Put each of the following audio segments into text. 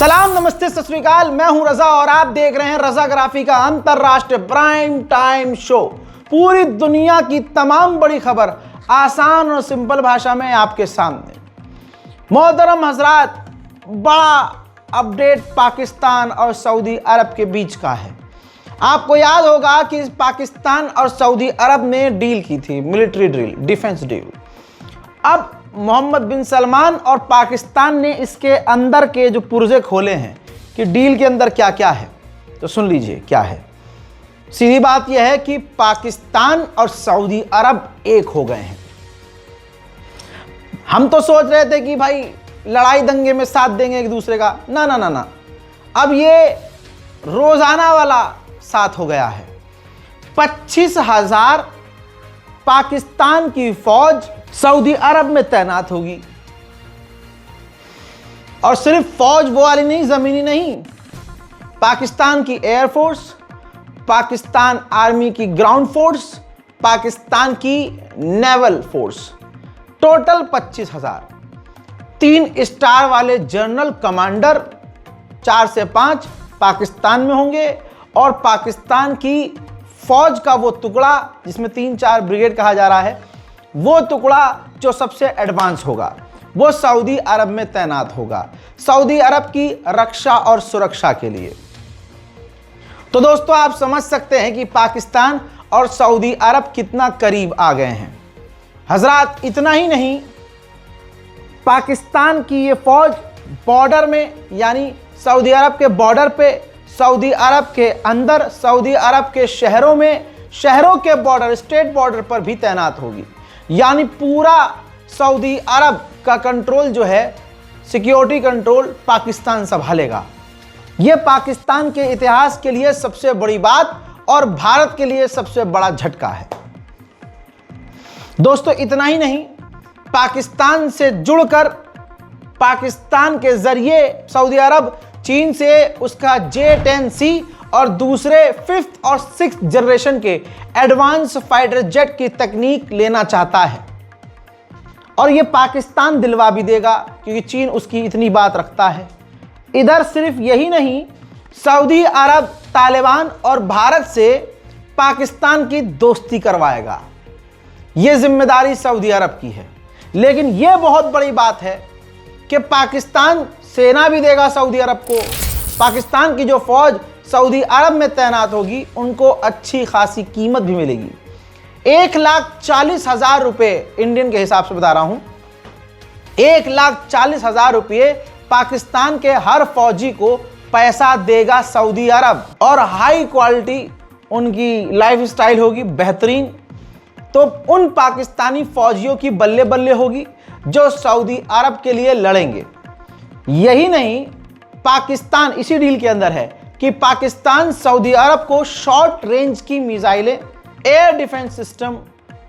सलाम, नमस्ते, सत श्री अकाल। मैं हूं रजा और आप देख रहे हैं रजाग्राफी का अंतरराष्ट्रीय प्राइम टाइम शो। पूरी दुनिया की तमाम बड़ी खबर आसान और सिंपल भाषा में आपके सामने। मोहतरम हजरात, बड़ा अपडेट पाकिस्तान और सऊदी अरब के बीच का है। आपको याद होगा कि पाकिस्तान और सऊदी अरब ने डील की थी, मिलिट्री डील, डिफेंस डील। अब मोहम्मद बिन सलमान और पाकिस्तान ने इसके अंदर के जो पुर्जे खोले हैं कि डील के अंदर क्या क्या है, तो सुन लीजिए क्या है। सीधी बात यह है कि पाकिस्तान और सऊदी अरब एक हो गए हैं। हम तो सोच रहे थे कि भाई लड़ाई दंगे में साथ देंगे एक दूसरे का, ना ना ना ना, अब ये रोजाना वाला साथ हो गया है। 25,000 पाकिस्तान की फौज सऊदी अरब में तैनात होगी। और सिर्फ फौज वो वाली नहीं, जमीनी नहीं, पाकिस्तान की एयरफोर्स, पाकिस्तान आर्मी की ग्राउंड फोर्स, पाकिस्तान की नेवल फोर्स, टोटल 25,000। 3 स्टार वाले जनरल कमांडर 4 से 5 पाकिस्तान में होंगे और पाकिस्तान की फौज का वो टुकड़ा जिसमें 3-4 ब्रिगेड कहा जा रहा है, वो टुकड़ा जो सबसे एडवांस होगा वो सऊदी अरब में तैनात होगा, सऊदी अरब की रक्षा और सुरक्षा के लिए। तो दोस्तों, आप समझ सकते हैं कि पाकिस्तान और सऊदी अरब कितना करीब आ गए हैं। हजरात, इतना ही नहीं, पाकिस्तान की ये फौज बॉर्डर में, यानी सऊदी अरब के बॉर्डर पे, सऊदी अरब के अंदर, सऊदी अरब के शहरों में, शहरों के बॉर्डर, स्टेट बॉर्डर पर भी तैनात होगी। यानी पूरा सऊदी अरब का कंट्रोल जो है, सिक्योरिटी कंट्रोल पाकिस्तान संभालेगा। यह पाकिस्तान के इतिहास के लिए सबसे बड़ी बात और भारत के लिए सबसे बड़ा झटका है। दोस्तों, इतना ही नहीं, पाकिस्तान से जुड़कर पाकिस्तान के जरिए सऊदी अरब चीन से उसका J-10C और दूसरे 5th और 6th जनरेशन के एडवांस फाइटर जेट की तकनीक लेना चाहता है। और यह पाकिस्तान दिलवा भी देगा क्योंकि चीन उसकी इतनी बात रखता है। इधर सिर्फ यही नहीं, सऊदी अरब तालिबान और भारत से पाकिस्तान की दोस्ती करवाएगा। यह जिम्मेदारी सऊदी अरब की है। लेकिन यह बहुत बड़ी बात है कि पाकिस्तान सेना भी देगा सऊदी अरब को। पाकिस्तान की जो फौज सऊदी अरब में तैनात होगी उनको अच्छी खासी कीमत भी मिलेगी। 1,40,000 रुपये, इंडियन के हिसाब से बता रहा हूं, 1,40,000 रुपये पाकिस्तान के हर फौजी को पैसा देगा सऊदी अरब। और हाई क्वालिटी उनकी लाइफ स्टाइल होगी, बेहतरीन। तो उन पाकिस्तानी फौजियों की बल्ले बल्ले होगी जो सऊदी अरब के लिए लड़ेंगे। यही नहीं, पाकिस्तान इसी डील के अंदर है कि पाकिस्तान सऊदी अरब को शॉर्ट रेंज की मिसाइलें, एयर डिफेंस सिस्टम,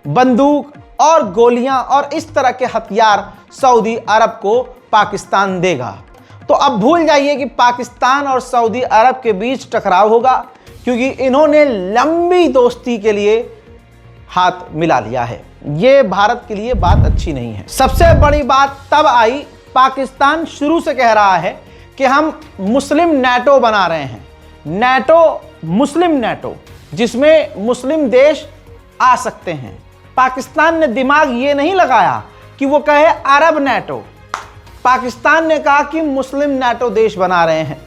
बंदूक और गोलियां और इस तरह के हथियार सऊदी अरब को पाकिस्तान देगा। तो अब भूल जाइए कि पाकिस्तान और सऊदी अरब के बीच टकराव होगा, क्योंकि इन्होंने लंबी दोस्ती के लिए हाथ मिला लिया है। ये भारत के लिए बात अच्छी नहीं है। सबसे बड़ी बात तब आई, पाकिस्तान शुरू से कह रहा है कि हम मुस्लिम नेटो बना रहे हैं, नेटो, मुस्लिम नेटो, जिसमें मुस्लिम देश आ सकते हैं। पाकिस्तान ने दिमाग ये नहीं लगाया कि वो कहे अरब नेटो, पाकिस्तान ने कहा कि मुस्लिम नेटो देश बना रहे हैं।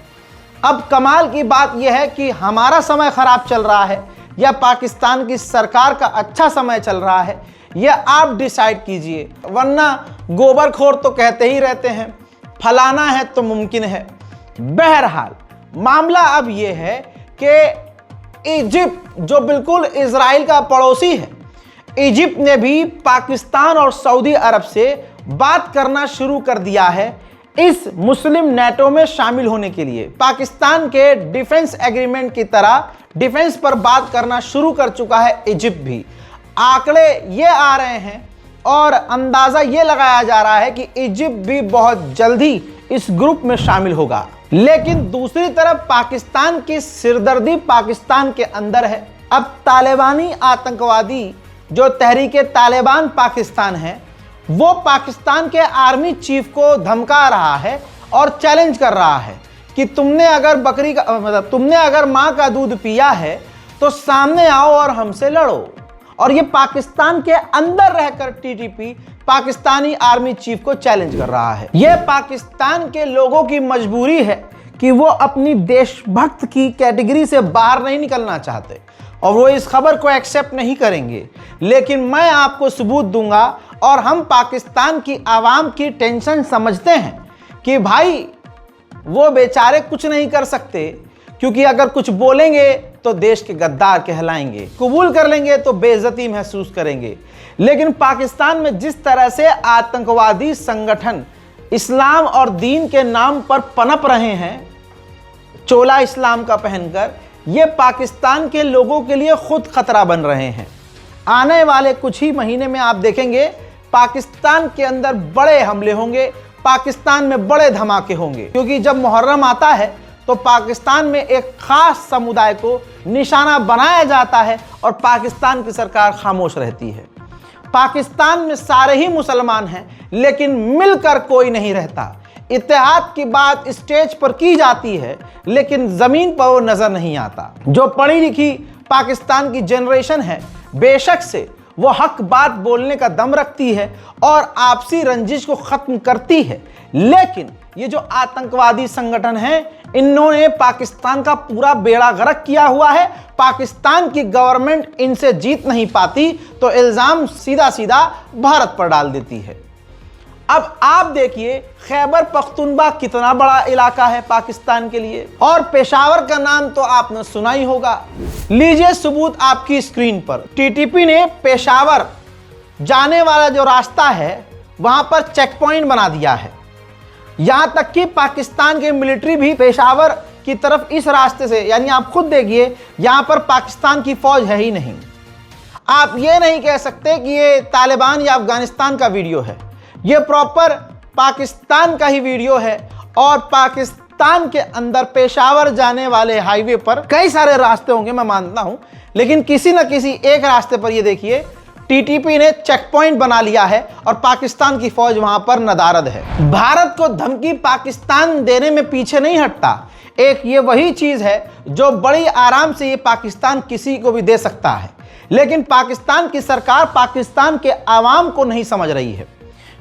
अब कमाल की बात यह है कि हमारा समय खराब चल रहा है या पाकिस्तान की सरकार का अच्छा समय चल रहा है, यह आप डिसाइड कीजिए। वरना गोबरखोर तो कहते ही रहते हैं फलाना है तो मुमकिन है। बहरहाल मामला अब यह है कि इजिप्ट, जो बिल्कुल इजराइल का पड़ोसी है, इजिप्ट ने भी पाकिस्तान और सऊदी अरब से बात करना शुरू कर दिया है इस मुस्लिम नेटो में शामिल होने के लिए। पाकिस्तान के डिफेंस एग्रीमेंट की तरह डिफेंस पर बात करना शुरू कर चुका है इजिप्ट भी। आंकड़े ये आ रहे हैं और अंदाजा ये लगाया जा रहा है कि इजिप्ट भी बहुत जल्दी इस ग्रुप में शामिल होगा। लेकिन दूसरी तरफ पाकिस्तान की सिरदर्दी पाकिस्तान के अंदर है। अब तालिबानी आतंकवादी जो तहरीके तालिबान पाकिस्तान है, वो पाकिस्तान के आर्मी चीफ को धमका रहा है और चैलेंज कर रहा है कि तुमने अगर बकरी का मतलब तुमने अगर मां का दूध पिया है तो सामने आओ और हमसे लड़ो। और ये पाकिस्तान के अंदर रहकर टीटीपी पाकिस्तानी आर्मी चीफ को चैलेंज कर रहा है। यह पाकिस्तान के लोगों की मजबूरी है कि वो अपनी देशभक्त की कैटेगरी से बाहर नहीं निकलना चाहते और वो इस खबर को एक्सेप्ट नहीं करेंगे। लेकिन मैं आपको सबूत दूंगा और हम पाकिस्तान की आवाम की टेंशन समझते हैं कि भाई वो बेचारे कुछ नहीं कर सकते, क्योंकि अगर कुछ बोलेंगे तो देश के गद्दार कहलाएंगे, कबूल कर लेंगे तो बेइज्जती महसूस करेंगे। लेकिन पाकिस्तान में जिस तरह से आतंकवादी संगठन इस्लाम और दीन के नाम पर पनप रहे हैं चोला इस्लाम का पहनकर, ये पाकिस्तान के लोगों के लिए खुद खतरा बन रहे हैं। आने वाले कुछ ही महीने में आप देखेंगे पाकिस्तान के अंदर बड़े हमले होंगे, पाकिस्तान में बड़े धमाके होंगे, क्योंकि जब मुहर्रम आता है तो पाकिस्तान में एक खास समुदाय को निशाना बनाया जाता है और पाकिस्तान की सरकार खामोश रहती है। पाकिस्तान में सारे ही मुसलमान हैं लेकिन मिलकर कोई नहीं रहता। इत्तेहाद की बात स्टेज पर की जाती है लेकिन जमीन पर वो नजर नहीं आता। जो पढ़ी लिखी पाकिस्तान की जनरेशन है बेशक से वो हक बात बोलने का दम रखती है और आपसी रंजिश को खत्म करती है, लेकिन ये जो आतंकवादी संगठन हैं इन्होंने पाकिस्तान का पूरा बेड़ा गर्क किया हुआ है। पाकिस्तान की गवर्नमेंट इनसे जीत नहीं पाती तो इल्जाम सीधा सीधा भारत पर डाल देती है। अब आप देखिए खैबर पख्तूनख्वा कितना बड़ा इलाका है पाकिस्तान के लिए, और पेशावर का नाम तो आपने सुना ही होगा। लीजिए सबूत आपकी स्क्रीन पर। टीटीपी ने पेशावर जाने वाला जो रास्ता है वहां पर चेक पॉइंट बना दिया है। यहां तक कि पाकिस्तान की मिलिट्री भी पेशावर की तरफ इस रास्ते से, यानी आप खुद देखिए यहां पर पाकिस्तान की फौज है ही नहीं। आप ये नहीं कह सकते कि ये तालिबान या अफगानिस्तान का वीडियो है, ये प्रॉपर पाकिस्तान का ही वीडियो है। और पाकिस्तान के अंदर पेशावर जाने वाले हाईवे पर कई सारे रास्ते होंगे मैं मानता हूं, लेकिन किसी न किसी एक रास्ते पर ये देखिए टीटीपी ने चेक पॉइंट बना लिया है और पाकिस्तान की फौज वहां पर नदारद है। भारत को धमकी पाकिस्तान देने में पीछे नहीं हटता। एक ये वही चीज है जो बड़ी आराम से ये पाकिस्तान किसी को भी दे सकता है, लेकिन पाकिस्तान की सरकार पाकिस्तान के आवाम को नहीं समझ रही है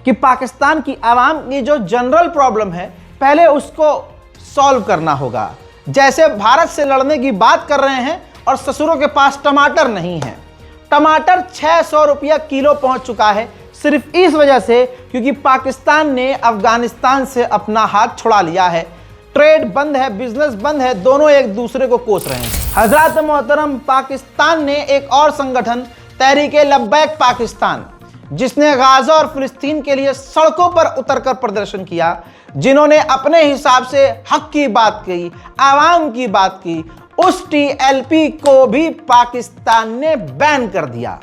कि पाकिस्तान की आवाम की जो जनरल प्रॉब्लम है पहले उसको सॉल्व करना होगा। जैसे भारत से लड़ने की बात कर रहे हैं और ससुरों के पास टमाटर नहीं है। टमाटर 600 रुपया किलो पहुंच चुका है सिर्फ इस वजह से क्योंकि पाकिस्तान ने अफगानिस्तान से अपना हाथ छुड़ा लिया है। ट्रेड बंद है, बिजनेस बंद है, दोनों एक दूसरे को कोस रहे हैं। हजरत मोहतरम, पाकिस्तान ने एक और संगठन तहरीके लब्बैक पाकिस्तान, जिसने गाजा और फिलिस्तीन के लिए सड़कों पर उतरकर प्रदर्शन किया, जिन्होंने अपने हिसाब से हक की बात की, आवाम की बात की, उस टीएलपी को भी पाकिस्तान ने बैन कर दिया।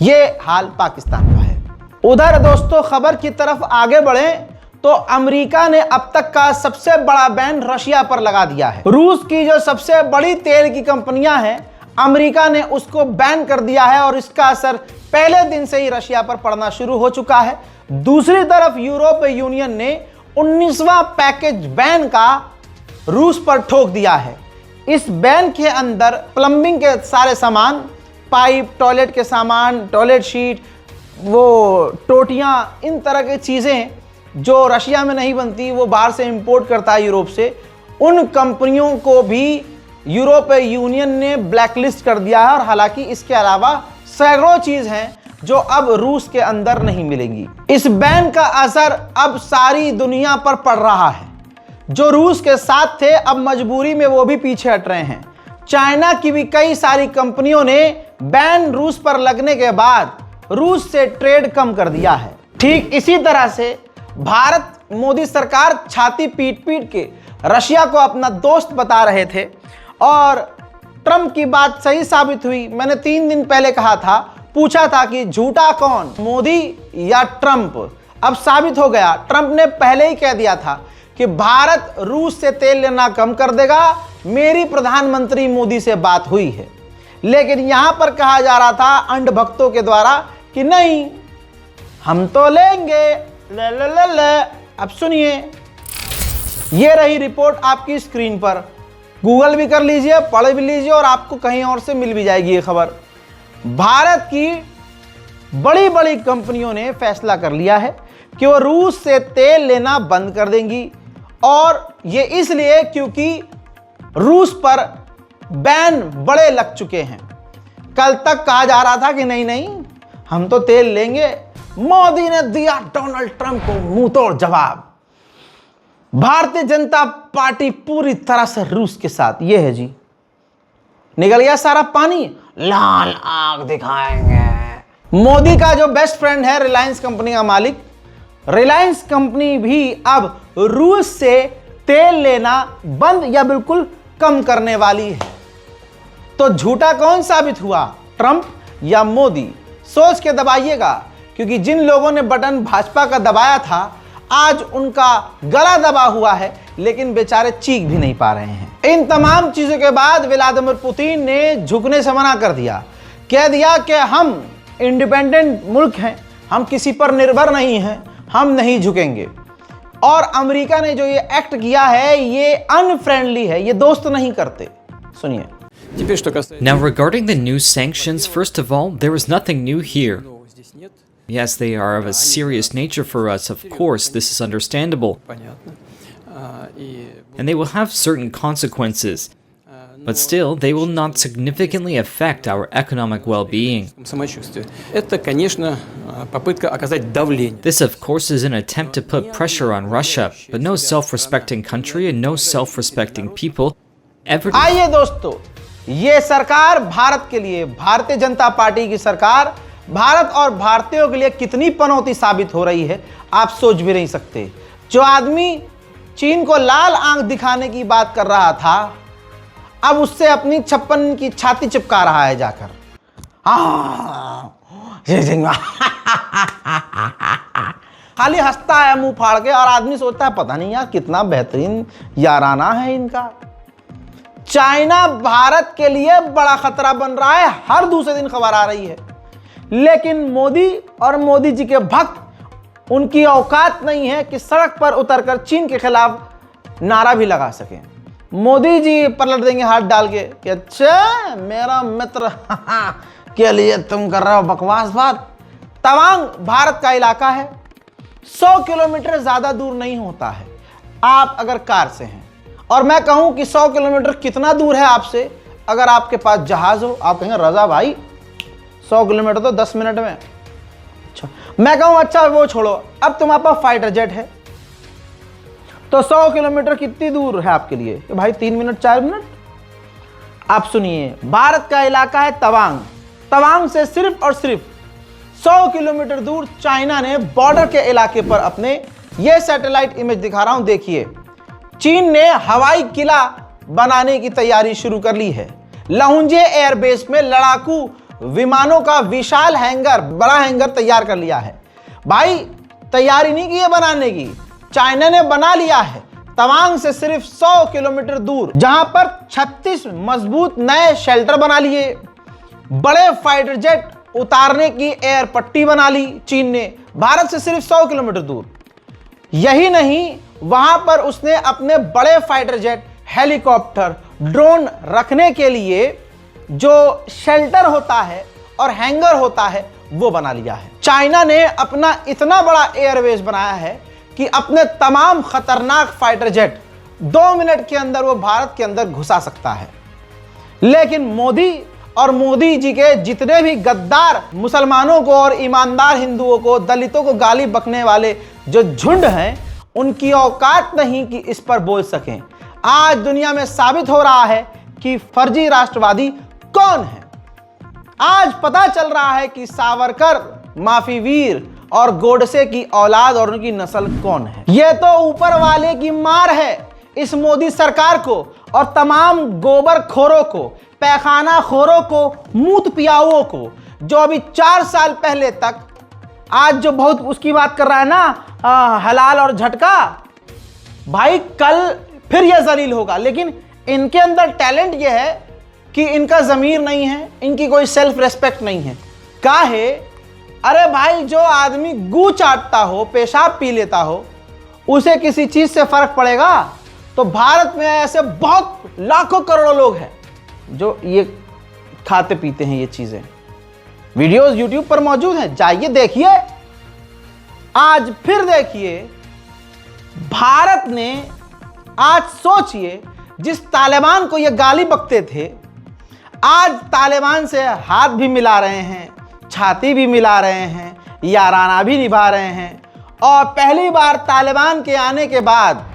यह हाल पाकिस्तान का है। उधर दोस्तों खबर की तरफ आगे बढ़ें तो अमेरिका ने अब तक का सबसे बड़ा बैन रशिया पर लगा दिया है। रूस की जो सबसे बड़ी तेल की कंपनियां हैं अमेरिका ने उसको बैन कर दिया है और इसका असर पहले दिन से ही रशिया पर पड़ना शुरू हो चुका है। दूसरी तरफ यूरोपीय यूनियन ने 19वां पैकेज बैन का रूस पर ठोक दिया है। इस बैन के अंदर प्लम्बिंग के सारे सामान, पाइप, टॉयलेट के सामान, टॉयलेट शीट, वो टोटियां, इन तरह की चीज़ें जो रशिया में नहीं बनती वो बाहर से इंपोर्ट करता है यूरोप से, उन कंपनियों को भी यूरोपीय यूनियन ने ब्लैकलिस्ट कर दिया है। और हालांकि इसके अलावा सैकड़ों चीज़ हैं जो अब रूस के अंदर नहीं मिलेंगी। इस बैन का असर अब सारी दुनिया पर पड़ रहा है। जो रूस के साथ थे अब मजबूरी में वो भी पीछे हट रहे हैं। चाइना की भी कई सारी कंपनियों ने बैन रूस पर लगने के बाद रूस से ट्रेड कम कर दिया है। ठीक इसी तरह से भारत, मोदी सरकार छाती पीट पीट के रशिया को अपना दोस्त बता रहे थे और ट्रंप की बात सही साबित हुई। मैंने 3 दिन पहले कहा था, पूछा था कि झूठा कौन, मोदी या ट्रंप। अब साबित हो गया। ट्रंप ने पहले ही कह दिया था कि भारत रूस से तेल लेना कम कर देगा। मेरी प्रधानमंत्री मोदी से बात हुई है, लेकिन यहां पर कहा जा रहा था अंध भक्तों के द्वारा कि नहीं, हम तो लेंगे। ले ले ले ले। अब सुनिए, ये रही रिपोर्ट आपकी स्क्रीन पर, गूगल भी कर लीजिए, पढ़ भी लीजिए और आपको कहीं और से मिल भी जाएगी ये खबर। भारत की बड़ी बड़ी कंपनियों ने फैसला कर लिया है कि वो रूस से तेल लेना बंद कर देंगी, और ये इसलिए क्योंकि रूस पर बैन बड़े लग चुके हैं। कल तक कहा जा रहा था कि नहीं नहीं हम तो तेल लेंगे, मोदी ने दिया डोनाल्ड ट्रंप को मुंह तोड़ जवाब। भारतीय जनता पार्टी पूरी तरह से रूस के साथ, ये है जी, निकल गया सारा पानी, लाल आग दिखाएंगे। मोदी का जो बेस्ट फ्रेंड है रिलायंस कंपनी का मालिक, रिलायंस कंपनी भी अब रूस से तेल लेना बंद या बिल्कुल कम करने वाली है। तो झूठा कौन साबित हुआ, ट्रंप या मोदी? सोच के दबाइएगा, क्योंकि जिन लोगों ने बटन भाजपा का दबाया था आज उनका गला दबा हुआ है, लेकिन बेचारे चीख भी नहीं पा रहे हैं। इन तमाम चीजों के बाद व्लादिमीर पुतिन ने झुकने से मना कर दिया, कह दिया कि हम इंडिपेंडेंट मुल्क हैं, हम किसी पर निर्भर नहीं हैं, हम नहीं झुकेंगे। और अमेरिका ने जो ये एक्ट किया है ये अनफ्रेंडली है, ये दोस्त नहीं करते। सुनिए। Now, regarding the new sanctions, first of all, there is nothing new here. Yes, they are of a serious nature for us, of course, this is understandable. And they will have certain consequences. But still, they will not significantly affect our economic well-being. This, of course, is an attempt to put pressure on Russia, but no self-respecting country and no self-respecting people ever... आइए दोस्तों, ये सरकार भारत के लिए, Bharatiya Janata party की सरकार भारत और भारतीयों के लिए कितनी पनौती साबित हो रही है आप सोच भी नहीं सकते। जो आदमी चीन को लाल आंख दिखाने की बात कर रहा था अब उससे अपनी 56 की छाती चिपका रहा है जाकर। खाली हंसता है मुंह फाड़ के और आदमी सोचता है पता नहीं यार कितना बेहतरीन याराना है इनका। चाइना भारत के लिए बड़ा खतरा बन रहा है, हर दूसरे दिन खबर आ रही है, लेकिन मोदी और मोदी जी के भक्त, उनकी औकात नहीं है कि सड़क पर उतरकर चीन के खिलाफ नारा भी लगा सकें। मोदी जी पलट देंगे हाथ डाल के कि अच्छा मेरा मित्र के लिए तुम कर रहे हो बकवास बात। तवांग भारत का इलाका है, 100 किलोमीटर ज्यादा दूर नहीं होता है आप अगर कार से हैं, और मैं कहूं कि 100 किलोमीटर कितना दूर है आपसे, अगर आपके पास जहाज हो आप कहेंगे रजा भाई 100 किलोमीटर तो 10 मिनट में। अच्छा मैं कहूं अच्छा वो छोड़ो, अब तुम्हारे पास फाइटर जेट है तो 100 किलोमीटर कितनी दूर है आपके लिए कि भाई 3 मिनट 4 मिनट। आप सुनिए, भारत का इलाका है तवांग, तवांग से सिर्फ और सिर्फ 100 किलोमीटर दूर चाइना ने बॉर्डर के इलाके पर अपने, ये सैटेलाइट इमेज दिखा रहा हूं देखिए, चीन ने हवाई किला बनाने की तैयारी शुरू कर ली है। लहुंजे एयरबेस में लड़ाकू विमानों का विशाल हैंगर, बड़ा हैंगर तैयार कर लिया है। भाई तैयारी नहीं की है बनाने की, चाइना ने बना लिया है। तवांग से सिर्फ 100 किलोमीटर दूर, जहां पर 36 मजबूत नए शेल्टर बना लिए, बड़े फाइटर जेट उतारने की एयर पट्टी बना ली चीन ने, भारत से सिर्फ 100 किलोमीटर दूर। यही नहीं, वहां पर उसने अपने बड़े फाइटर जेट, हेलीकॉप्टर, ड्रोन रखने के लिए जो शेल्टर होता है और हैंगर होता है वो बना लिया है। चाइना ने अपना इतना बड़ा एयरवेज बनाया है कि अपने तमाम खतरनाक फाइटर जेट 2 मिनट के अंदर वो भारत के अंदर घुसा सकता है। लेकिन मोदी और मोदी जी के जितने भी गद्दार मुसलमानों को और ईमानदार हिंदुओं को, दलितों को गाली बकने वाले जो झुंड हैं, उनकी औकात नहीं कि इस पर बोल सकें। आज दुनिया में साबित हो रहा है कि फर्जी राष्ट्रवादी कौन है। आज पता चल रहा है कि सावरकर, माफी वीर और गोडसे की औलाद और उनकी नस्ल कौन है। यह तो ऊपर वाले की मार है इस मोदी सरकार को और तमाम गोबर खोरों को, पैखाना खोरों को, मूत पियाओं को, जो अभी 4 साल पहले तक, आज जो बहुत उसकी बात कर रहा है ना हलाल और झटका, भाई कल फिर यह जलील होगा। लेकिन इनके अंदर टैलेंट यह है कि इनका ज़मीर नहीं है, इनकी कोई सेल्फ रेस्पेक्ट नहीं है। काहे? अरे भाई जो आदमी गू चाटता हो, पेशाब पी लेता हो, उसे किसी चीज से फर्क पड़ेगा? तो भारत में ऐसे बहुत लाखों करोड़ों लोग हैं जो ये खाते पीते हैं ये चीजें। वीडियोस यूट्यूब पर मौजूद हैं, जाइए देखिए। आज फिर देखिए, भारत ने आज सोचिए, जिस तालिबान को ये गाली बकते थे, आज तालिबान से हाथ भी मिला रहे हैं, छाती भी मिला रहे हैं, याराना भी निभा रहे हैं। और पहली बार तालिबान के आने के बाद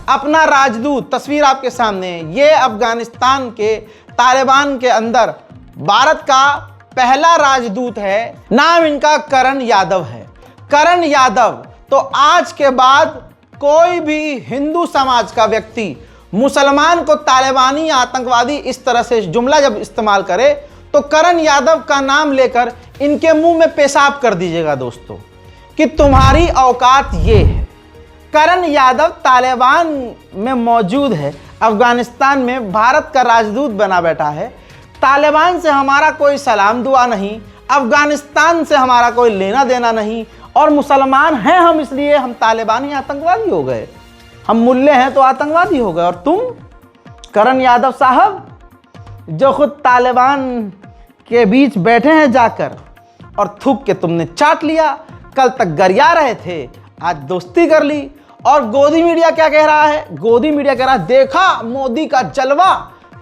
अपना राजदूत, तस्वीर आपके सामने, ये अफगानिस्तान के तालिबान के अंदर भारत का पहला राजदूत है। नाम इनका करण यादव है। करण यादव। तो आज के बाद कोई भी हिंदू समाज का व्यक्ति मुसलमान को तालिबानी आतंकवादी इस तरह से जुमला जब इस्तेमाल करे तो करण यादव का नाम लेकर इनके मुंह में पेशाब कर दीजिएगा दोस्तों, कि तुम्हारी औकात ये है। करण यादव तालिबान में मौजूद है, अफगानिस्तान में भारत का राजदूत बना बैठा है। तालिबान से हमारा कोई सलाम दुआ नहीं, अफगानिस्तान से हमारा कोई लेना देना नहीं, और मुसलमान हैं हम इसलिए हम तालिबानी आतंकवादी हो गए, हम मुल्ले हैं तो आतंकवादी हो गए। और तुम करण यादव साहब जो खुद तालिबान के बीच बैठे हैं जाकर और थूक के तुमने चाट लिया, कल तक गरिया रहे थे, आज दोस्ती कर ली। और गोदी मीडिया क्या कह रहा है? गोदी मीडिया कह रहा है देखा मोदी का जलवा,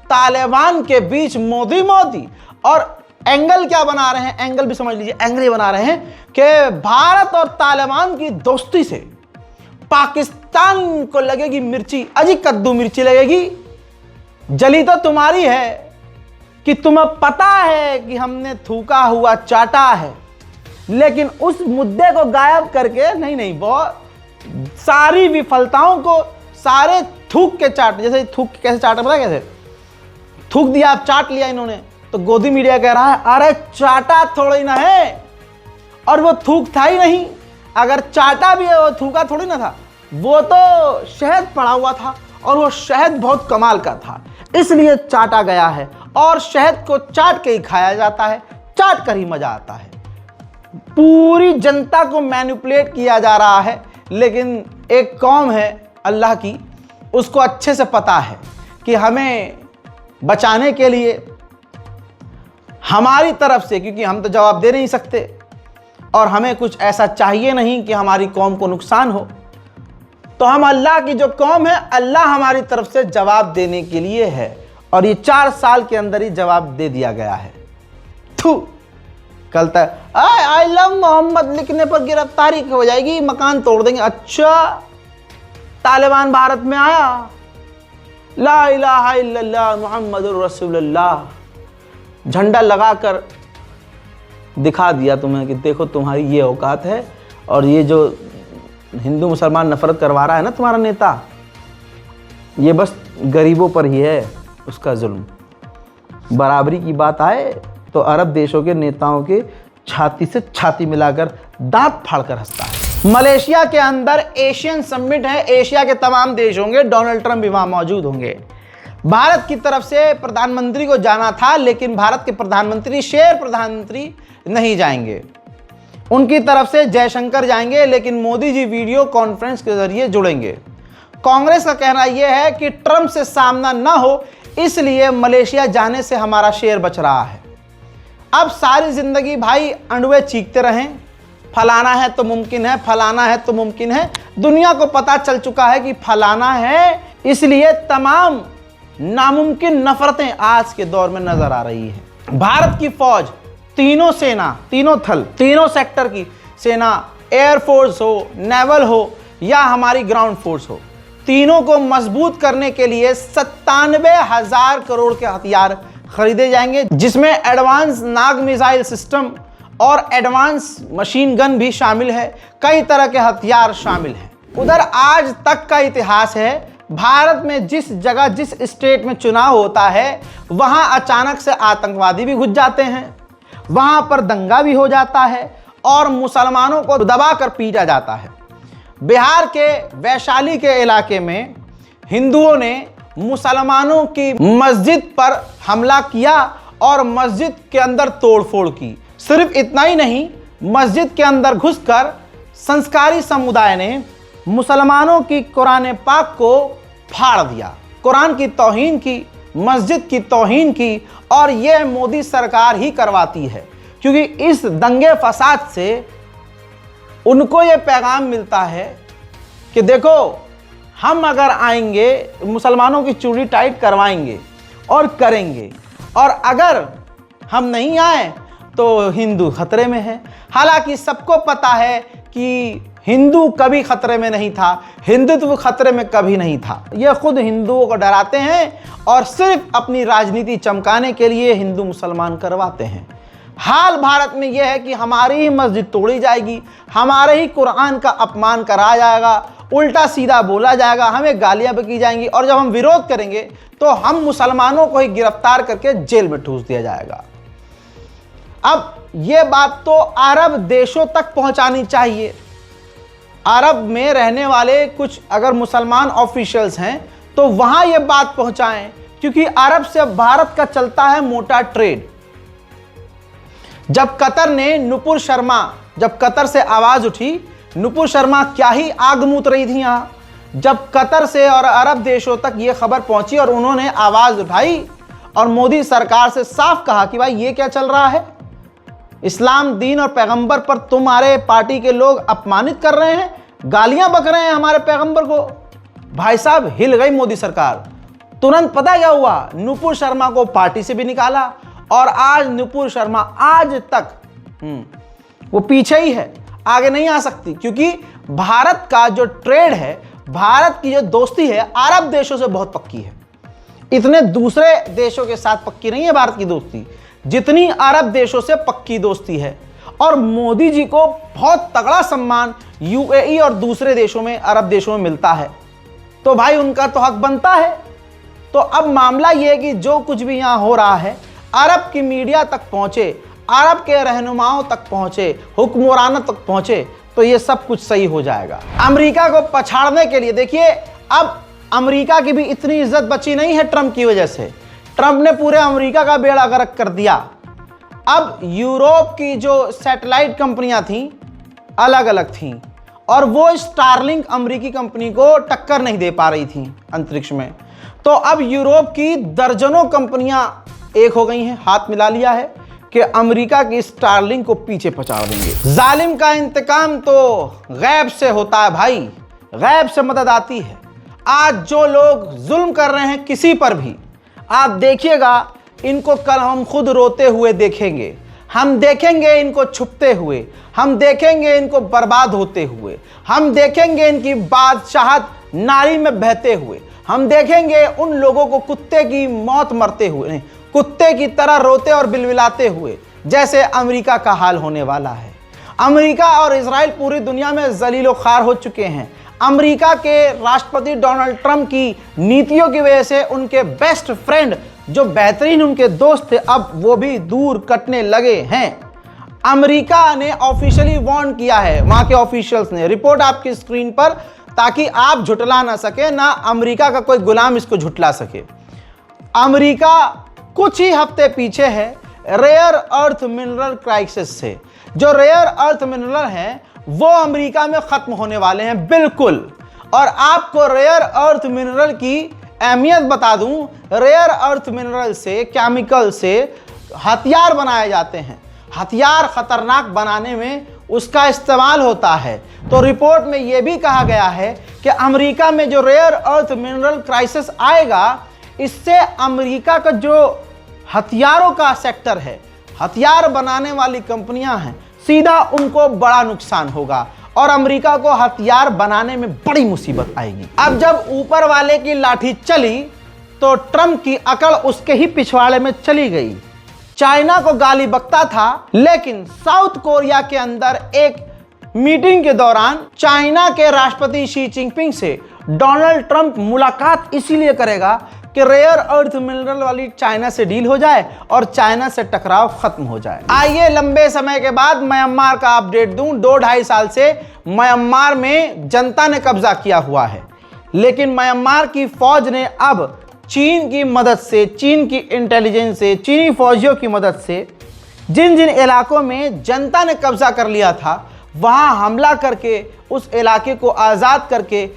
तालिबान के बीच मोदी मोदी। और एंगल क्या बना रहे हैं? एंगल भी समझ लीजिए, एंगल बना रहे हैं कि भारत और तालिबान की दोस्ती से पाकिस्तान को लगेगी मिर्ची, अजी कद्दू मिर्ची लगेगी। जली तो तुम्हारी है कि तुम्हें पता है कि हमने थूका हुआ चाटा है, लेकिन उस मुद्दे को गायब करके नहीं बहुत सारी विफलताओं को सारे थूक के चाट, जैसे थूक कैसे चाटा पता कैसे थूक दिया, आप चाट लिया इन्होंने। तो गोदी मीडिया कह रहा है अरे चाटा थोड़ी ना है, और वो थूक था ही नहीं। अगर चाटा भी है वो थूका थोड़ी ना था, वो तो शहद पड़ा हुआ था और वो शहद बहुत कमाल का था, इसलिए चाटा गया है। और शहद को चाट के ही खाया जाता है, चाट कर ही मजा आता है। पूरी जनता को मैनिपुलेट किया जा रहा है, लेकिन एक कौम है अल्लाह की, उसको अच्छे से पता है कि हमें बचाने के लिए हमारी तरफ से, क्योंकि हम तो जवाब दे नहीं सकते और हमें कुछ ऐसा चाहिए नहीं कि हमारी कौम को नुकसान हो, तो हम अल्लाह की जो कौम है, अल्लाह हमारी तरफ से जवाब देने के लिए है। और ये 4 साल के अंदर ही जवाब दे दिया गया है। कल तक आई लव मोहम्मद लिखने पर गिरफ्तारी हो जाएगी, मकान तोड़ देंगे। अच्छा, तालिबान भारत में आया, ला इलाहा इल्लल्लाह मुहम्मदुर रसूलुल्लाह झंडा लगाकर दिखा दिया तुम्हें कि देखो तुम्हारी ये औकात है। और ये जो हिंदू मुसलमान नफरत करवा रहा है ना तुम्हारा नेता, ये बस गरीबों पर ही है उसका जुल्म। बराबरी की बात आए तो अरब देशों के नेताओं के छाती से छाती मिलाकर दांत फाड़कर हंसता है। मलेशिया के अंदर एशियन समिट है, एशिया के तमाम देश होंगे, डोनाल्ड ट्रंप भी वहां मौजूद होंगे। भारत की तरफ से प्रधानमंत्री को जाना था, लेकिन भारत के प्रधानमंत्री, शेर प्रधानमंत्री नहीं जाएंगे, उनकी तरफ से जयशंकर जाएंगे, लेकिन मोदी जी वीडियो कॉन्फ्रेंस के जरिए जुड़ेंगे। कांग्रेस का कहना यह है कि ट्रंप से सामना ना हो, इसलिए मलेशिया जाने से हमारा शेर बच रहा है। अब सारी जिंदगी भाई अंडवे चीखते रहें, फलाना है तो मुमकिन है, फलाना है तो मुमकिन है। दुनिया को पता चल चुका है कि फलाना है, इसलिए तमाम नामुमकिन नफरतें आज के दौर में नजर आ रही है। भारत की फौज, तीनों सेना, तीनों थल, तीनों सेक्टर की सेना, एयरफोर्स हो, नेवल हो या हमारी ग्राउंड फोर्स हो, तीनों को मजबूत करने के लिए 97,000 करोड़ के हथियार खरीदे जाएंगे, जिसमें एडवांस नाग मिसाइल सिस्टम और एडवांस मशीन गन भी शामिल है। कई तरह के हथियार शामिल हैं। उधर आज तक का इतिहास है, भारत में जिस जगह, जिस स्टेट में चुनाव होता है, वहां अचानक से आतंकवादी भी घुस जाते हैं, वहां पर दंगा भी हो जाता है और मुसलमानों को दबाकर पीटा जाता है। बिहार के वैशाली के इलाके में हिंदुओं ने मुसलमानों की मस्जिद पर हमला किया और मस्जिद के अंदर तोड़फोड़ की। सिर्फ इतना ही नहीं, मस्जिद के अंदर घुसकर संस्कारी समुदाय ने मुसलमानों की कुरान पाक को फाड़ दिया, कुरान की तौहीन की, मस्जिद की तौहीन की, और यह मोदी सरकार ही करवाती है, क्योंकि इस दंगे फसाद से उनको यह पैगाम मिलता है कि देखो हम अगर आएंगे मुसलमानों की चूड़ी टाइट करवाएंगे और करेंगे, और अगर हम नहीं आए तो हिंदू खतरे में है। हालांकि सबको पता है कि हिंदू कभी खतरे में नहीं था, हिंदुत्व खतरे में कभी नहीं था। ये खुद हिंदुओं को डराते हैं और सिर्फ अपनी राजनीति चमकाने के लिए हिंदू मुसलमान करवाते हैं। हाल भारत में यह है कि हमारी ही मस्जिद तोड़ी जाएगी, हमारे ही कुरान का अपमान करा जाएगा, उल्टा सीधा बोला जाएगा, हमें गालियां बकी जाएंगी, और जब हम विरोध करेंगे तो हम मुसलमानों को ही गिरफ्तार करके जेल में ठूस दिया जाएगा। अब यह बात तो अरब देशों तक पहुंचानी चाहिए। अरब में रहने वाले कुछ अगर मुसलमान ऑफिशियल्स हैं तो वहां यह बात पहुंचाएं, क्योंकि अरब से अब भारत का चलता है मोटा ट्रेड। जब कतर ने नुपुर शर्मा, जब कतर से आवाज उठी, नुपुर शर्मा क्या ही आग मूत रही थी यहां। जब कतर से और अरब देशों तक यह खबर पहुंची और उन्होंने आवाज उठाई और मोदी सरकार से साफ कहा कि भाई ये क्या चल रहा है, इस्लाम दीन और पैगंबर पर तुम्हारे पार्टी के लोग अपमानित कर रहे हैं, गालियां बक रहे हैं हमारे पैगंबर को। भाई साहब हिल गई मोदी सरकार। तुरंत पता क्या हुआ, नुपुर शर्मा को पार्टी से भी निकाला, और आज नुपुर शर्मा आज तक वो पीछे ही है, आगे नहीं आ सकती, क्योंकि भारत का जो ट्रेड है, भारत की जो दोस्ती है अरब देशों से बहुत पक्की है। इतने दूसरे देशों के साथ पक्की नहीं है भारत की दोस्ती जितनी अरब देशों से पक्की दोस्ती है। और मोदी जी को बहुत तगड़ा सम्मान यूएई और दूसरे देशों में, अरब देशों में मिलता है, तो भाई उनका तो हक बनता है। तो अब मामला यह है कि जो कुछ भी यहां हो रहा है अरब की मीडिया तक पहुंचे, अरब के रहनुमाओं तक पहुंचे, हुक्मरानों तक पहुंचे, तो ये सब कुछ सही हो जाएगा। अमेरिका को पछाड़ने के लिए देखिए, अब अमेरिका की भी इतनी इज्जत बची नहीं है ट्रंप की वजह से। ट्रंप ने पूरे अमेरिका का बेड़ा गर्क कर दिया। अब यूरोप की जो सैटेलाइट कंपनियां थीं अलग अलग थीं, और वो स्टारलिंक अमेरिकी कंपनी को टक्कर नहीं दे पा रही थीं अंतरिक्ष में। तो अब यूरोप की दर्जनों कंपनियां एक हो गई हैं, हाथ मिला लिया है कि अमेरिका की स्टारलिंक को पीछे पहुंचा देंगे। जालिम का इंतकाम तो गैब से होता है भाई, गैब से मदद आती है। आज जो लोग जुल्म कर रहे हैं किसी पर भी, आप देखिएगा इनको कल हम खुद रोते हुए देखेंगे, हम देखेंगे इनको छुपते हुए, हम देखेंगे इनको बर्बाद होते हुए, हम देखेंगे इनकी बादशाहत नारी में बहते हुए, हम देखेंगे उन लोगों को कुत्ते की मौत मरते हुए, नहीं कुत्ते की तरह रोते और बिलबिलाते हुए, जैसे अमेरिका का हाल होने वाला है। अमेरिका और इजराइल पूरी दुनिया में जलीलो खार हो चुके हैं। अमेरिका के राष्ट्रपति डोनाल्ड ट्रंप की नीतियों की वजह से उनके बेस्ट फ्रेंड, जो बेहतरीन उनके दोस्त थे, अब वो भी दूर कटने लगे हैं। अमेरिका ने ऑफिशियली वार्न किया है, वहां के ऑफिशियल्स ने, रिपोर्ट आपकी स्क्रीन पर, ताकि आप झुटला ना सके, ना अमेरिका का कोई गुलाम इसको झुटला सके। अमेरिका कुछ ही हफ्ते पीछे है रेयर अर्थ मिनरल क्राइसिस से। जो रेयर अर्थ मिनरल हैं वो अमेरिका में खत्म होने वाले हैं बिल्कुल। और आपको रेयर अर्थ मिनरल की अहमियत बता दूं, रेयर अर्थ मिनरल से, केमिकल से हथियार बनाए जाते हैं। हथियार खतरनाक बनाने में उसका इस्तेमाल होता है। तो रिपोर्ट में यह भी कहा गया है कि अमेरिका में जो रेयर अर्थ मिनरल क्राइसिस आएगा, इससे अमेरिका का जो हथियारों का सेक्टर है, हथियार बनाने वाली कंपनियां हैं, सीधा उनको बड़ा नुकसान होगा और अमेरिका को हथियार बनाने में बड़ी मुसीबत आएगी। अब जब ऊपर वाले की लाठी चली तो ट्रंप की अकड़ उसके ही पिछवाड़े में चली गई। चाइना को गाली बकता था, लेकिन साउथ कोरिया के अंदर एक मीटिंग के दौरान चाइना के राष्ट्रपति शी जिनपिंग से डोनाल्ड ट्रंप मुलाकात इसीलिए करेगा कि रेयर अर्थ मिनरल वाली चाइना से डील हो जाए और चाइना से टकराव खत्म हो जाए। आइए लंबे समय के बाद म्यांमार का अपडेट दूं। 2-2.5 साल से म्यांमार में जनता ने कब्जा किया हुआ है, लेकिन म्यांमार की फौज ने अब चीन की मदद से, चीन की इंटेलिजेंस से, चीनी फौजियों की मदद से जिन जिन इलाकों में जनता ने कब्जा कर लिया था, वहां हमला करके उस इलाके को आज़ाद करके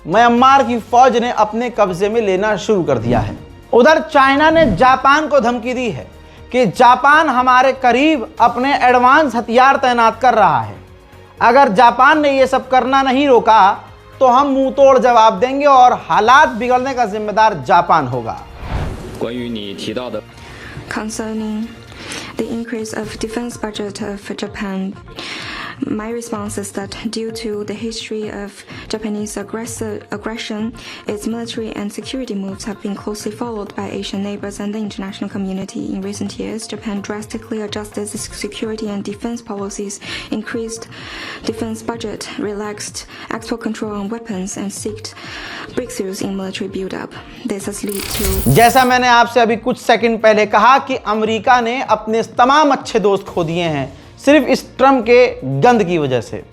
म्यांमार की फौज ने अपने कब्जे में लेना शुरू कर दिया है। उधर चाइना ने जापान को धमकी दी है कि जापान हमारे करीब अपने एडवांस हथियार तैनात कर रहा है। अगर जापान ने यह सब करना नहीं रोका तो हम मुंह तोड़ जवाब देंगे और हालात बिगड़ने का जिम्मेदार जापान होगा। Concerning the increase of defense budget of Japan, my response is that due to the history of Japanese aggression, its military and security moves have been closely followed by Asian neighbors and the international community. In recent years, Japan drastically adjusted its security and defense policies, increased defense budget, relaxed export control on weapons, and sought breakthroughs in military build-up. This has led to... जैसा मैंने आपसे अभी कुछ second पहले कहा कि America ने अपने तमाम अच्छे दोस्त खो दिए हैं सिर्फ इस ट्रम्प के गंद की वजह से।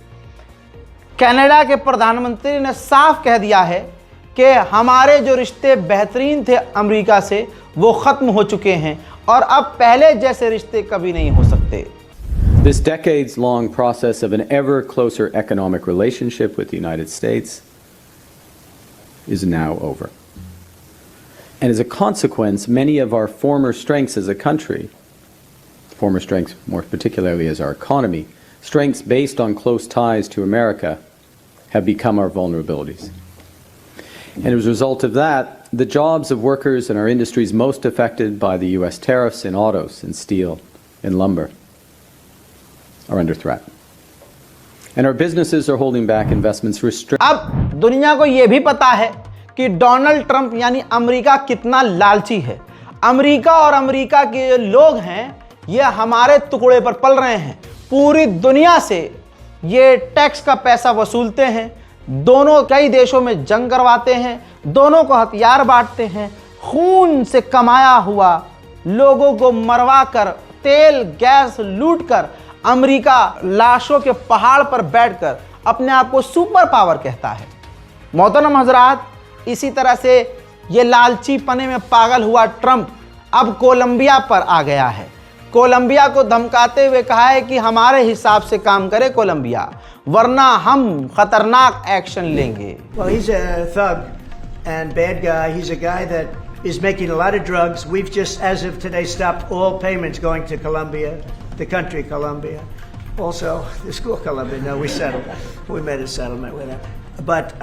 कनाडा के प्रधानमंत्री ने साफ कह दिया है कि हमारे जो रिश्ते बेहतरीन थे अमेरिका से वो खत्म हो चुके हैं और अब पहले जैसे रिश्ते कभी नहीं हो सकते। This decades-long process of an ever closer economic relationship with the United States is now over. And as a consequence, many of our former strengths as a country, former strengths more particularly as our economy, strengths based on close ties to America, have become our vulnerabilities. And as a result of that, the jobs of workers in our industries most affected by the US tariffs in autos and steel and lumber are under threat. And our businesses are holding back investments अब दुनिया को यह भी पता है कि Donald Trump यानी America कितना लालची है। अमेरिका और अमेरिका के लोग हैं ये हमारे टुकड़े पर पल रहे हैं। पूरी दुनिया से ये टैक्स का पैसा वसूलते हैं, दोनों कई देशों में जंग करवाते हैं, दोनों को हथियार बांटते हैं, खून से कमाया हुआ लोगों को मरवा कर तेल गैस लूट कर अमेरिका लाशों के पहाड़ पर बैठकर अपने आप को सुपर पावर कहता है। मोहतरम हजरात, इसी तरह से ये लालची पने में पागल हुआ ट्रंप अब कोलंबिया पर आ गया है। कोलंबिया को धमकाते हुए कहा है कि हमारे हिसाब से काम करे कोलंबिया, वरना हम खतरनाक एक्शन लेंगे। Well, he's a thug and bad guy. He's a guy that is making a lot of drugs. We've just, as of today, stopped all payments going to Colombia, the country Colombia. Also, the school Colombia. No, we settled. We made a settlement with him. But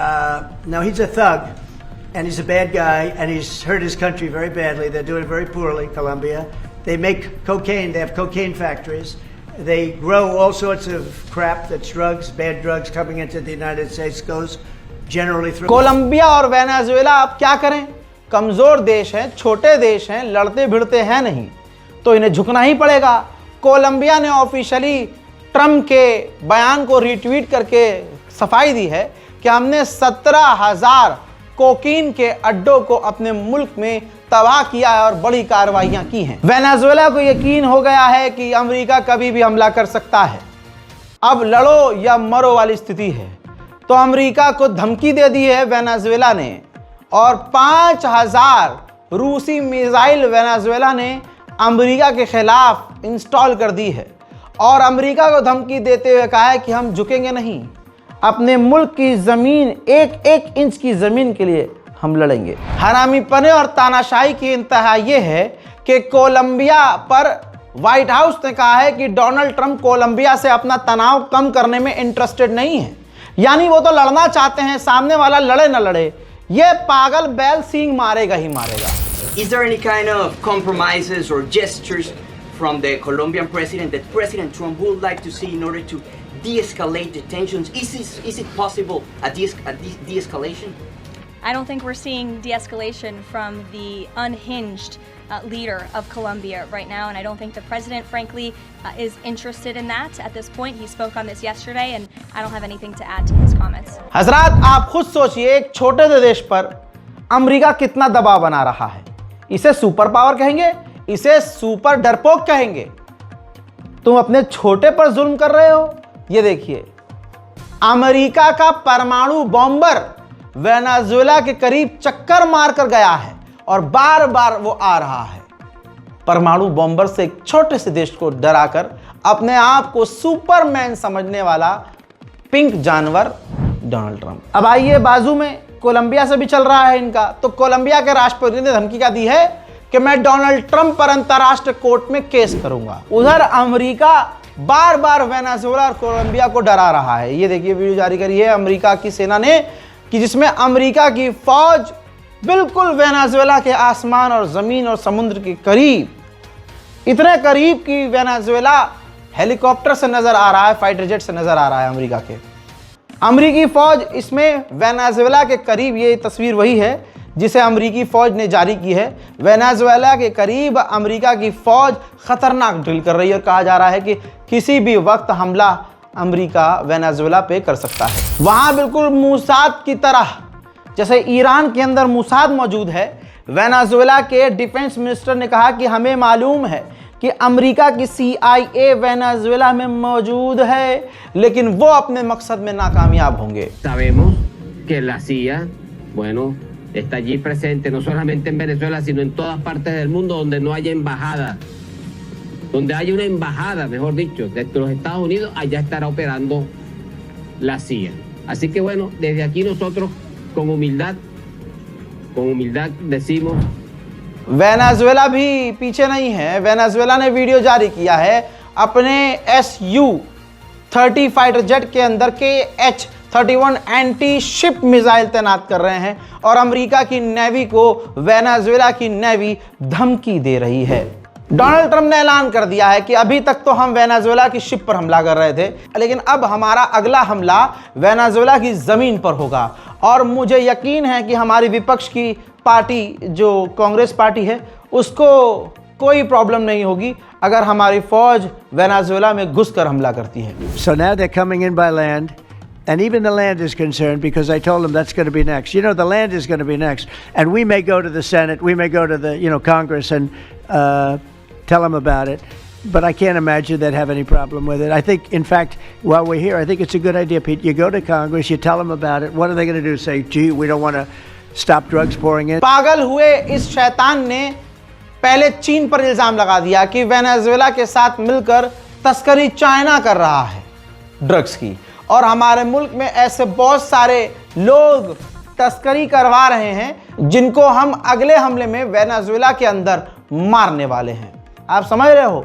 no, he's a thug, and he's a bad guy, and he's hurt his country very badly. They're doing very poorly, Colombia. They make cocaine. They have cocaine factories. They grow all sorts of crap that's drugs, bad drugs coming into the United States, goes generally through. Colombia और Venezuela अब क्या करें? कमजोर देश हैं, छोटे देश हैं, लड़ते भिड़ते हैं नहीं, तो इन्हें झुकना ही पड़ेगा। कोलंबिया ने ऑफिशियली ट्रंप के बयान को रीट्वीट करके सफाई दी है कि हमने 17,000 कोकीन के अड्डों को अपने मुल्क में तबाह किया है और बड़ी कार्रवाइयां की हैं। वेनेजुएला को यकीन हो गया है कि अमेरिका कभी भी हमला कर सकता है। अब लड़ो या मरो वाली स्थिति है। तो अमेरिका को धमकी दे दी है वेनेजुएला ने और 5,000 रूसी मिसाइल वेनेजुएला ने अमेरिका के खिलाफ इंस्टॉल कर दी है और अमेरिका को धमकी देते हुए कहा है कि हम झुकेंगे नहीं, अपने मुल्क की ज़मीन एक इंच की ज़मीन के लिए हम लड़ेंगे। हरामीपने और तानाशाही की इंतहा यह है कि कोलंबिया पर व्हाइट हाउस ने कहा है कि डोनाल्ड ट्रंप कोलंबिया से अपना तनाव कम करने में इंटरेस्टेड नहीं है, यानी वो तो लड़ना चाहते हैं, सामने वाला लड़े न लड़े, ये पागल बैल सींग मारेगा ही मारेगा। Is there any kind of compromises or gestures from the Colombian president that President Trump would like to see in order to de-escalate the tensions? Is it possible a de-escalation? I don't think we're seeing de-escalation from the unhinged leader of Colombia right now, and I don't think the president, frankly, is interested in that at this point. He spoke on this yesterday, and I don't have anything to add to his comments. हजरात, आप खुद सोचिए, एक छोटे से देश पर America कितना दबाव बना रहा है। इसे सुपर पावर कहेंगे, इसे सुपर डरपोक कहेंगे। तुम अपने छोटे पर जुल्म कर रहे हो। ये देखिए, अमेरिका का परमाणु बॉम्बर वेनेजुएला के करीब चक्कर मारकर गया है और बार बार वो आ रहा है। परमाणु बॉम्बर से एक छोटे से देश को डराकर अपने आप को सुपरमैन समझने वाला पिंक जानवर डोनाल्ड ट्रंप। अब आइए बाजू में कोलंबिया से भी चल रहा है इनका। तो कोलंबिया के राष्ट्रपति ने धमकी क्या दी है कि मैं डोनाल्ड ट्रंप पर अंतर्राष्ट्रीय कोर्ट में केस करूंगा। उधर अमेरिका बार बार वेनेजुएला और कोलंबिया को डरा रहा है। ये देखिए वीडियो जारी करी है अमेरिका की सेना ने कि जिसमें अमेरिका की फौज बिल्कुल वेनेजुएला के आसमान और जमीन और समुद्र के करीब, इतने करीब कि वेनेजुएला हेलीकॉप्टर से नजर आ रहा है, फाइटर जेट से नजर आ रहा है अमेरिका के। अमेरिकी फौज इसमें वेनेजुएला के करीब, ये तस्वीर वही है जिसे अमेरिकी फौज ने जारी की है। वेनेजुएला के करीब अमेरिका की फौज खतरनाक ड्रिल कर रही है और कहा जा रहा है कि किसी भी वक्त हमला अमेरिका वेनेजुएला पे कर सकता है। वहां बिल्कुल मूसाद की तरह, जैसे ईरान के अंदर मूसाद मौजूद है, वेनेजुएला के डिफेंस मिनिस्टर ने कहा कि हमें मालूम है कि अमेरिका की CIA वेनेजुएला में मौजूद है, लेकिन वो अपने मकसद में नाकामयाब होंगे। Sabemos que la CIA, bueno, está allí presente no solamente en Venezuela, sino en todas partes del mundo donde no haya embajada. Donde haya una embajada, mejor dicho, de los Estados Unidos, allá estará operando la CIA. Así que bueno, desde aquí nosotros con humildad decimos Venezuela भी पीछे नहीं है। Venezuela ने video जारी किया है अपने Su-30 fighter jet के अंदर KH-31 एंटी शिप मिसाइल तैनात कर रहे हैं और अमेरिका की नेवी को वेनेजुएला की नेवी धमकी दे रही है। डोनाल्ड ट्रंप ने ऐलान कर दिया है कि अभी तक तो हम वेनेजुएला की शिप पर हमला कर रहे थे, लेकिन अब हमारा अगला हमला वेनेजुएला की जमीन पर होगा। और मुझे यकीन है कि हमारी विपक्ष की पार्टी जो कांग्रेस पार्टी है उसको कोई प्रॉब्लम नहीं होगी अगर हमारी फौज वेनेजुएला में घुसकर हमला करती है। So now they're coming in by land, and even the land is concerned because I told them that's going to be next. You know, the land is going to be next, and we may go to the Senate, we may go to the Congress and tell them about it. But I can't imagine they'd have any problem with it. I think, in fact, while we're here, I think it's a good idea, Pete. You go to Congress, you tell them about it. What are they going to do? Say, gee, we don't want to stop drugs pouring in? पागल हुए इस शैतान ने पहले चीन पर इल्जाम लगा दिया कि वेनेजुएला के साथ मिलकर तस्करी चाइना कर रहा है ड्रग्स की, और हमारे मुल्क में ऐसे बहुत सारे लोग तस्करी करवा रहे हैं जिनको हम अगले हमले में वेनेजुएला के अंदर मारने वाले हैं। आप समझ रहे हो?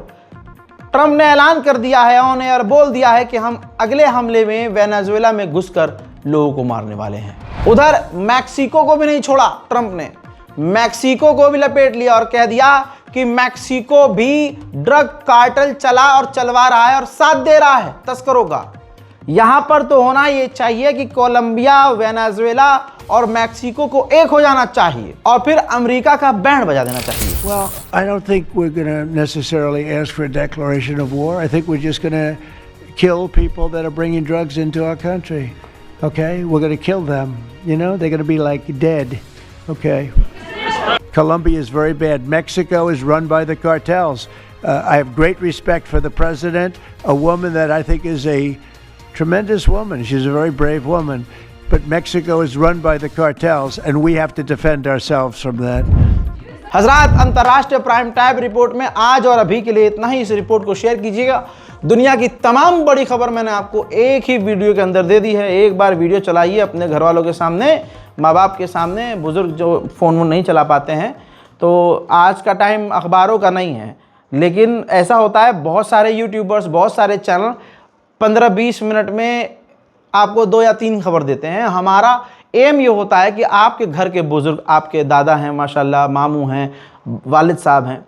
ट्रंप ने ऐलान कर दिया है, ऑन एयर बोल दिया है कि हम अगले हमले में वेनेजुएला में घुसकर लोगों को मारने वाले हैं। उधर मैक्सिको को भी नहीं छोड़ा ट्रंप ने, मैक्सिको को भी लपेट लिया और कह दिया कि मैक्सिको भी ड्रग कार्टेल चला और चलवा रहा है और साथ दे रहा है तस्करों का। यहां पर तो होना ये चाहिए कि कोलंबिया, वेनेजुएला और मैक्सिको को एक हो जाना चाहिए और फिर अमेरिका का बैंड बजा देना चाहिए। Well, I don't think we're going to necessarily ask for a declaration of war. I think we're just going to kill people that are bringing drugs into our country. Okay? We're going to kill them. You know, they're going to be like dead. Okay? Colombia is very bad. Mexico is run by the cartels. I have great respect for the president, a woman that I think is a tremendous woman. She's a very brave woman. But Mexico is run by the cartels, and we have to defend ourselves from that. हजरात, अंतर्राष्ट्रीय prime time report में आज और अभी के लिए इतना ही। इस रिपोर्ट को शेयर कीजिएगा। दुनिया की तमाम बड़ी खबर मैंने आपको एक ही वीडियो के अंदर दे दी है। एक बार वीडियो चलाइए अपने घर वालों के सामने, माँ बाप के सामने, बुजुर्ग जो फ़ोन वोन नहीं चला पाते हैं। तो आज का टाइम अखबारों का नहीं है, लेकिन ऐसा होता है बहुत सारे यूट्यूबर्स, बहुत सारे चैनल 15-20 मिनट में आपको 2 या 3 खबर देते हैं। हमारा एम ये होता है कि आपके घर के बुजुर्ग, आपके दादा हैं माशाल्लाह, मामू हैं, वालिद साहब हैं,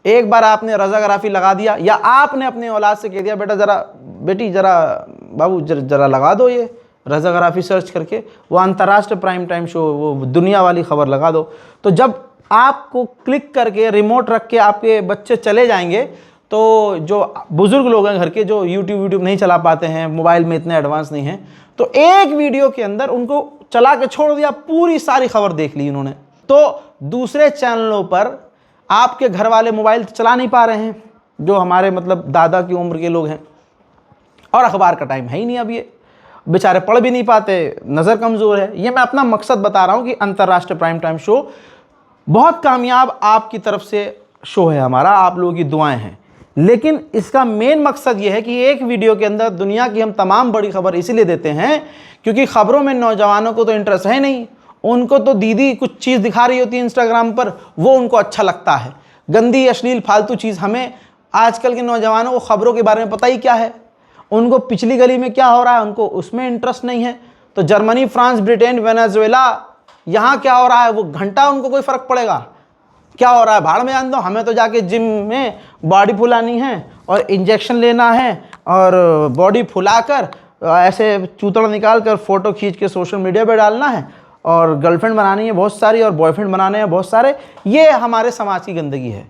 एक बार आपने रज़ाग्राफ़ी लगा दिया या आपने अपने औलाद से कह दिया बेटा ज़रा, बेटी ज़रा, बाबू ज़रा लगा दो ये रज़ाग्राफ़ी सर्च करके, वो अंतर्राष्ट्रीय प्राइम टाइम शो, वो दुनिया वाली खबर लगा दो। तो जब आपको क्लिक करके रिमोट रख के आपके बच्चे चले जाएंगे, तो जो बुज़ुर्ग लोग हैं घर के, जो यूट्यूब नहीं चला पाते हैं, मोबाइल में इतने एडवांस नहीं हैं, तो एक वीडियो के अंदर उनको चला के छोड़ दिया, पूरी सारी खबर देख ली उन्होंने। तो दूसरे चैनलों पर आपके घर वाले मोबाइल चला नहीं पा रहे हैं, जो हमारे मतलब दादा की उम्र के लोग हैं, और अखबार का टाइम है ही नहीं, अब ये बेचारे पढ़ भी नहीं पाते, नज़र कमज़ोर है। ये मैं अपना मकसद बता रहा हूँ कि अंतर्राष्ट्रीय प्राइम टाइम शो बहुत कामयाब आपकी तरफ से शो है हमारा, आप लोगों की दुआएं हैं। लेकिन इसका मेन मकसद ये है कि एक वीडियो के अंदर दुनिया की हम तमाम बड़ी खबर इसीलिए देते हैं क्योंकि खबरों में नौजवानों को तो इंटरेस्ट है नहीं, उनको तो दीदी कुछ चीज़ दिखा रही होती है इंस्टाग्राम पर, वो उनको अच्छा लगता है। गंदी अश्लील फालतू चीज़। हमें आजकल के नौजवानों को खबरों के बारे में पता ही क्या है, उनको पिछली गली में क्या हो रहा है उनको उसमें इंटरेस्ट नहीं है। तो जर्मनी, फ्रांस, ब्रिटेन, वेनेजुएला, यहाँ क्या हो रहा है वो घंटा उनको कोई फ़र्क पड़ेगा? क्या हो रहा है भाड़ में जान दो। हमें तो जाके जिम में बॉडी फुलानी है और इंजेक्शन लेना है और बॉडी फुलाकर ऐसे चूतड़ निकाल कर फ़ोटो खींच के सोशल मीडिया पे डालना है, और गर्लफ्रेंड बनानी है बहुत सारी और बॉयफ्रेंड बनाने हैं बहुत सारे। ये हमारे समाज की गंदगी है।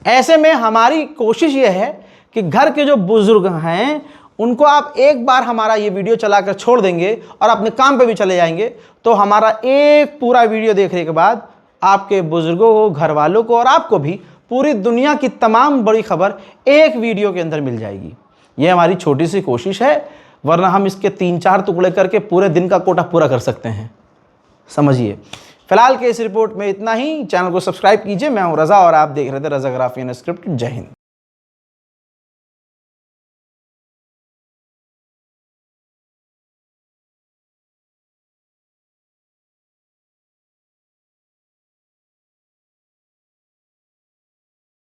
ऐसे में हमारी कोशिश ये है कि घर के जो बुज़ुर्ग हैं उनको आप एक बार हमारा ये वीडियो चलाकर छोड़ देंगे और अपने काम पे भी चले जाएंगे, तो हमारा एक पूरा वीडियो देखने के बाद आपके बुज़ुर्गों को, घर वालों को और आपको भी पूरी दुनिया की तमाम बड़ी खबर एक वीडियो के अंदर मिल जाएगी। ये हमारी छोटी सी कोशिश है, वरना हम इसके 3-4 टुकड़े करके पूरे दिन का कोटा पूरा कर सकते हैं, समझिए। फिलहाल के इस रिपोर्ट में इतना ही। चैनल को सब्सक्राइब कीजिए। मैं हूं रज़ा और आप देख रहे थे रज़ाग्राफी अनस्क्रिप्टेड। जय हिंद।